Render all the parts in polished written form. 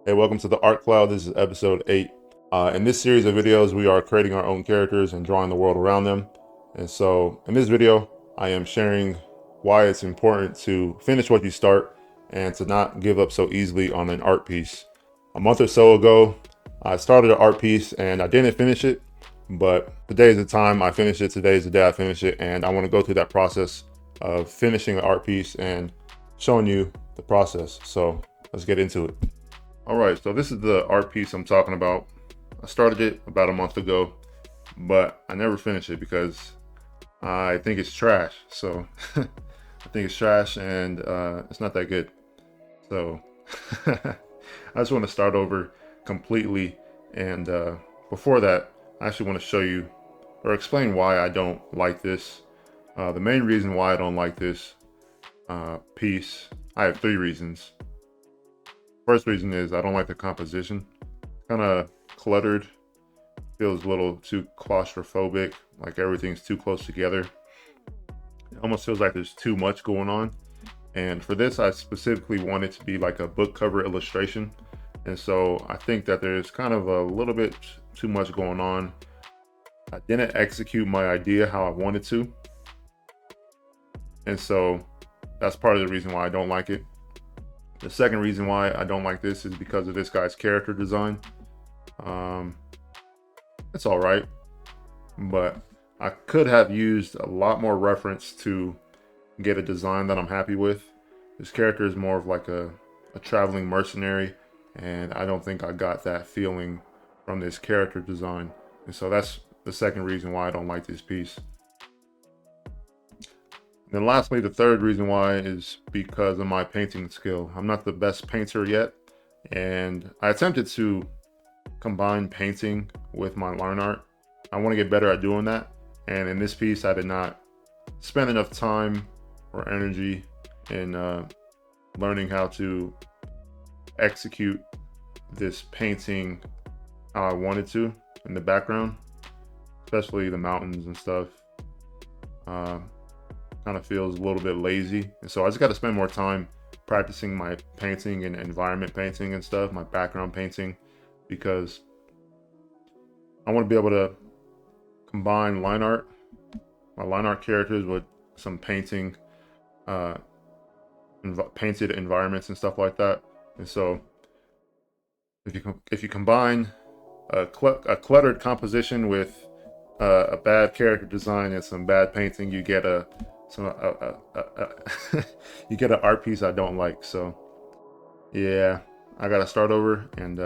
Hey, welcome to the Art Cloud. This is episode 8. In this series of videos, we are creating our own characters and drawing the world around them. And so, in this video, I am sharing why it's important to finish what you start and to not give up so easily on an art piece. A month or so ago, I started an art piece and I didn't finish it, but today is the time I finish it. Today is the day I finish it, and I want to go through that process of finishing an art piece and showing you the process. So, let's get into it. All right, so this is the art piece I'm talking about. I started it about a month ago, but I never finished it because I think it's trash. So I think it's trash and it's not that good. So I just want to start over completely. And before that, I actually want to show you or explain why I don't like this. The main reason why I don't like this piece, I have three reasons. First reason is I don't like the composition. Kind of cluttered, feels a little too claustrophobic, like everything's too close together. It almost feels like there's too much going on. And for this, I specifically want it to be like a book cover illustration. And so I think that there's kind of a little bit too much going on. I didn't execute my idea how I wanted to. And so that's part of the reason why I don't like it. The second reason why I don't like this is because of this guy's character design. It's all right, but I could have used a lot more reference to get a design that I'm happy with. This character is more of like a traveling mercenary, and I don't think I got that feeling from this character design. And so that's the second reason why I don't like this piece. And then lastly, the third reason why is because of my painting skill. I'm not the best painter yet, and I attempted to combine painting with my line art. I want to get better at doing that. And in this piece, I did not spend enough time or energy in learning how to execute this painting how I wanted to in the background, especially the mountains and stuff. Kind of feels a little bit lazy. And so I just got to spend more time practicing my painting and environment painting and stuff, my background painting, because I want to be able to combine my line art characters with some painting, uh, painted environments and stuff like that. And so, if you combine a cluttered composition with a bad character design and some bad painting, you get you get an art piece I don't like. So yeah, I gotta start over and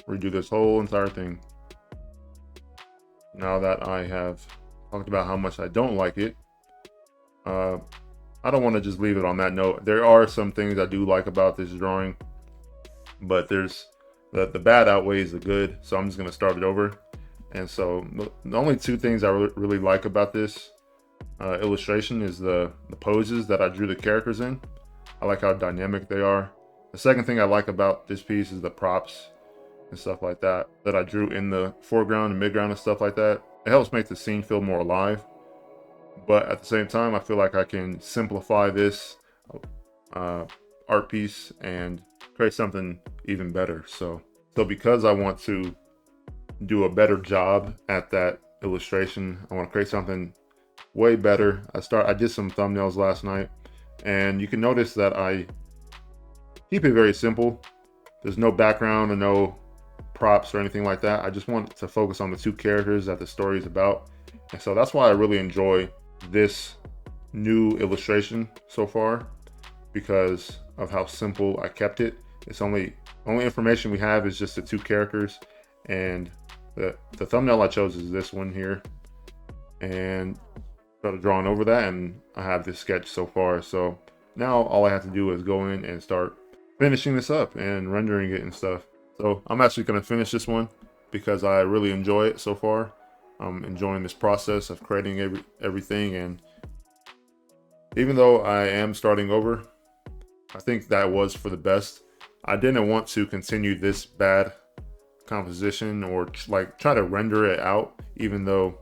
redo this whole entire thing. Now that I have talked about how much I don't like it, uh, I don't want to just leave it on that note. There are some things I do like about this drawing, but there's the bad outweighs the good, so I'm just going to start it over. And so the only two things I really like about this illustration is the poses that I drew the characters in. I like how dynamic they are. The second thing I like about this piece is the props and stuff like that I drew in the foreground and midground and stuff like that. It helps make the scene feel more alive. But at the same time, I feel like I can simplify this uh, art piece and create something even better. So because I want to do a better job at that illustration, I want to create something way better. I did some thumbnails last night, and you can notice that I keep it very simple. There's no background or no props or anything like that. I just want to focus on the two characters that the story is about. And so that's why I really enjoy this new illustration so far, because of how simple I kept it. It's only information we have is just the two characters, and the thumbnail I chose is this one here, and started drawing over that, and I have this sketch so far. So now all I have to do is go in and start finishing this up and rendering it and stuff. So I'm actually going to finish this one because I really enjoy it so far. I'm enjoying this process of creating everything, and even though I am starting over, I think that was for the best. I didn't want to continue this bad composition or like try to render it out, even though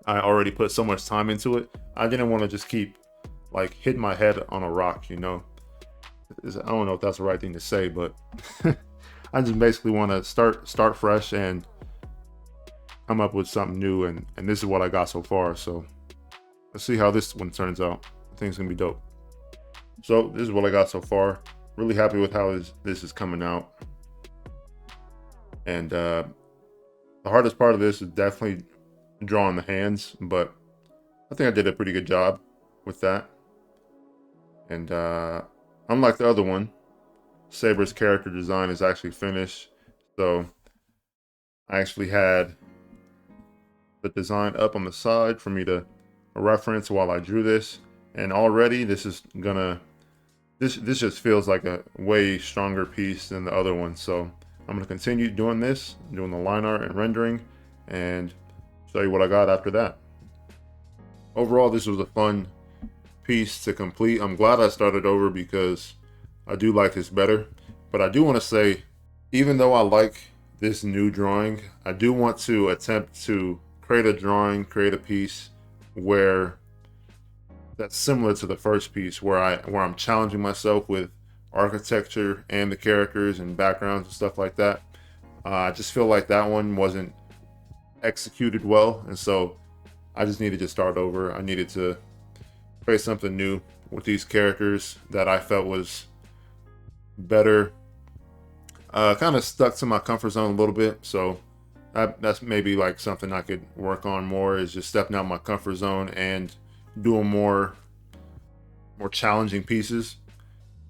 I already put so much time into it. I didn't want to just keep like hitting my head on a rock, you know. I don't know if that's the right thing to say, but I just basically want to start fresh and come up with something new, and this is what I got so far. So let's see how this one turns out. I think it's gonna be dope. So this is what I got so far. Really happy with how this is coming out. And the hardest part of this is definitely drawing the hands, but I think I did a pretty good job with that. And unlike the other one, Saber's character design is actually finished. So I actually had the design up on the side for me to reference while I drew this. And already this just feels like a way stronger piece than the other one. So I'm going to continue doing this, doing the line art and rendering, and show you what I got after that. Overall, this was a fun piece to complete. I'm glad I started over because I do like this better. But I do want to say, even though I like this new drawing, I do want to attempt to create a piece where that's similar to the first piece, where I'm challenging myself with architecture and the characters and backgrounds and stuff like that. I just feel like that one wasn't executed well, and so I just needed to start over. I needed to create something new with these characters that I felt was better. Kind of stuck to my comfort zone a little bit, so that's maybe like something I could work on more, is just stepping out my comfort zone and doing more challenging pieces.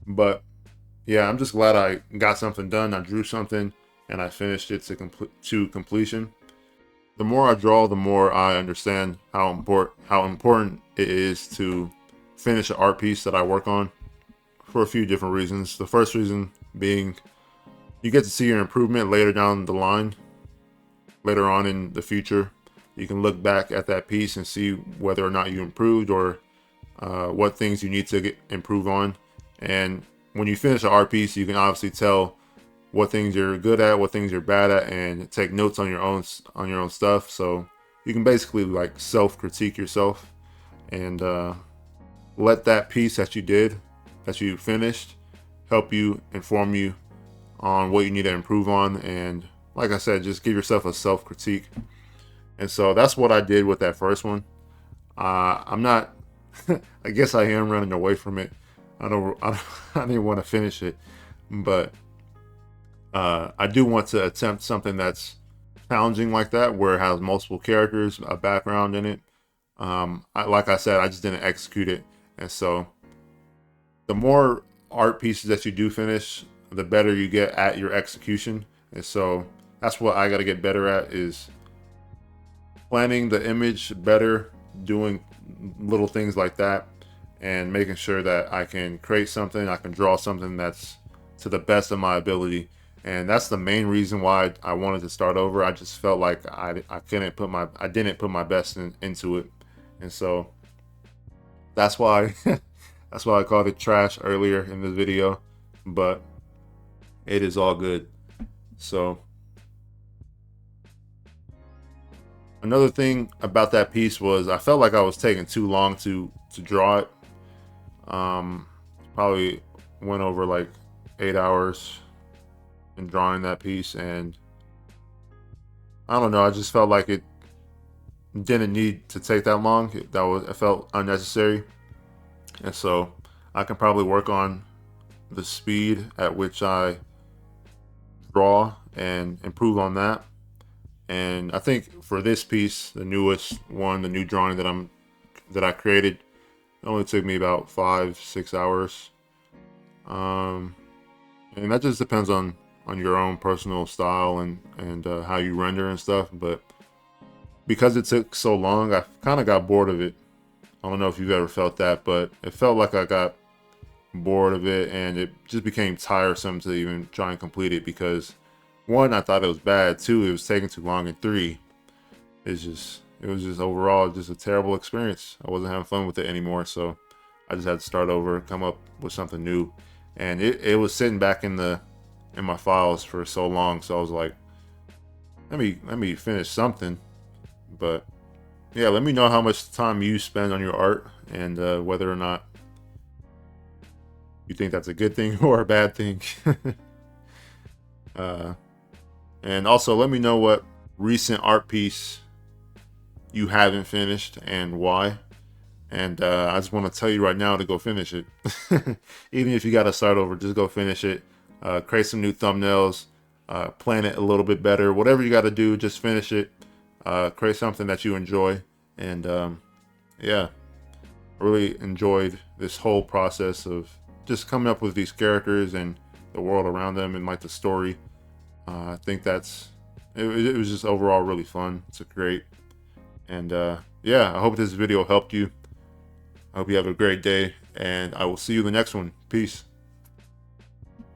But yeah, I'm just glad I got something done. I drew something and I finished it to completion. The more I draw, the more I understand how important it is to finish an art piece that I work on, for a few different reasons. The first reason being you get to see your improvement later down the line, later on in the future. You can look back at that piece and see whether or not you improved, or what things you need to improve on. And when you finish an art piece, you can obviously tell what things you're good at, what things you're bad at, and take notes on your own stuff. So you can basically like self-critique yourself, and let that piece that you finished, help you, inform you on what you need to improve on. And like I said, just give yourself a self-critique. And so that's what I did with that first one. I'm not I guess I am running away from it. I didn't want to finish it, but I do want to attempt something that's challenging like that, where it has multiple characters, a background in it. Like I said, I just didn't execute it. And so the more art pieces that you do finish, the better you get at your execution. And so that's what I got to get better at, is planning the image better, doing little things like that, and making sure that I can create something, I can draw something that's to the best of my ability. And that's the main reason why I wanted to start over. I just felt like I didn't put my best into it. And so that's why that's why I called it trash earlier in the video, but it is all good. So another thing about that piece was I felt like I was taking too long to draw it. Probably went over like 8 hours in drawing that piece, and I don't know, I just felt like it didn't need to take that long. It felt unnecessary. And so I can probably work on the speed at which I draw and improve on that. And I think for this piece, the newest one, the new drawing that I created, it only took me about 5-6 hours. And that just depends on your own personal style and how you render and stuff. But because it took so long, I kind of got bored of it. I don't know if you've ever felt that, but it felt like I got bored of it, and it just became tiresome to even try and complete it, because one, I thought it was bad. Two, it was taking too long. And three, it was just overall just a terrible experience. I wasn't having fun with it anymore, so I just had to start over, come up with something new. And it was sitting back in my files for so long, so I was like, let me finish something. But yeah, let me know how much time you spend on your art, and whether or not you think that's a good thing or a bad thing. uh, and also let me know what recent art piece you haven't finished and why. And I just want to tell you right now to go finish it. Even if you got to start over, just go finish it. Create some new thumbnails, plan it a little bit better. Whatever you got to do, just finish it. Create something that you enjoy. And yeah, I really enjoyed this whole process of just coming up with these characters and the world around them and like the story. I think it was just overall really fun to create. And yeah, I hope this video helped you. I hope you have a great day, and I will see you in the next one. Peace.